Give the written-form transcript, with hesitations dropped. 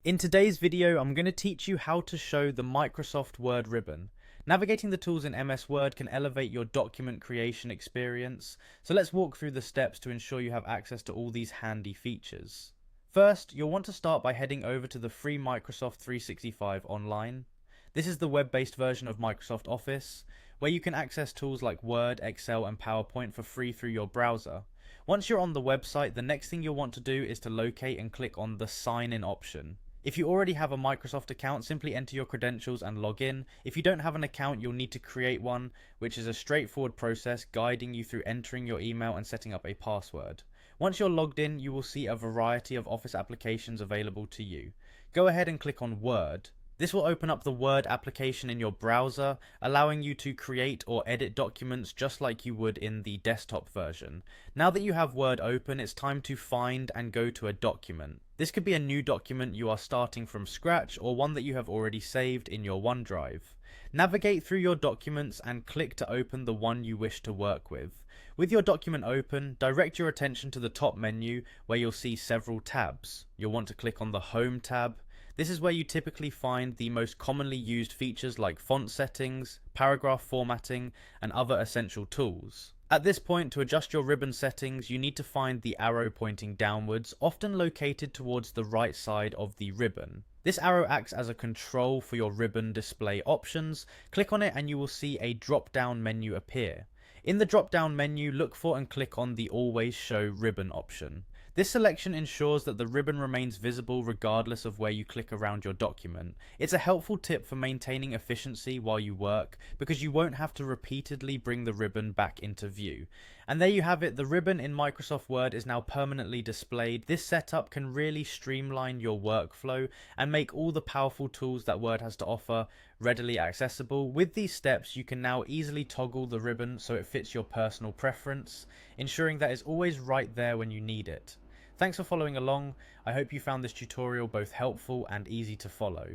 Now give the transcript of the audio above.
In today's video, I'm going to teach you how to show the Microsoft Word ribbon. Navigating the tools in MS Word can elevate your document creation experience, so let's walk through the steps to ensure you have access to all these handy features. First, you'll want to start by heading over to the free Microsoft 365 online. This is the web-based version of Microsoft Office, where you can access tools like Word, Excel, and PowerPoint for free through your browser. Once you're on the website, the next thing you'll want to do is to locate and click on the Sign In option. If you already have a Microsoft account, simply enter your credentials and log in. If you don't have an account, you'll need to create one, which is a straightforward process guiding you through entering your email and setting up a password. Once you're logged in, you will see a variety of Office applications available to you. Go ahead and click on Word. This will open up the Word application in your browser, allowing you to create or edit documents just like you would in the desktop version. Now that you have Word open, it's time to find and go to a document. This could be a new document you are starting from scratch or one that you have already saved in your OneDrive. Navigate through your documents and click to open the one you wish to work with. With your document open, direct your attention to the top menu where you'll see several tabs. You'll want to click on the Home tab. This is where you typically find the most commonly used features like font settings, paragraph formatting, and other essential tools. At this point, to adjust your ribbon settings, you need to find the arrow pointing downwards, often located towards the right side of the ribbon. This arrow acts as a control for your ribbon display options. Click on it and you will see a drop-down menu appear. In the drop-down menu, look for and click on the Always Show Ribbon option. This selection ensures that the ribbon remains visible regardless of where you click around your document. It's a helpful tip for maintaining efficiency while you work because you won't have to repeatedly bring the ribbon back into view. And there you have it, the ribbon in Microsoft Word is now permanently displayed. This setup can really streamline your workflow and make all the powerful tools that Word has to offer readily accessible. With these steps, you can now easily toggle the ribbon so it fits your personal preference, ensuring that it's always right there when you need it. Thanks for following along. I hope you found this tutorial both helpful and easy to follow.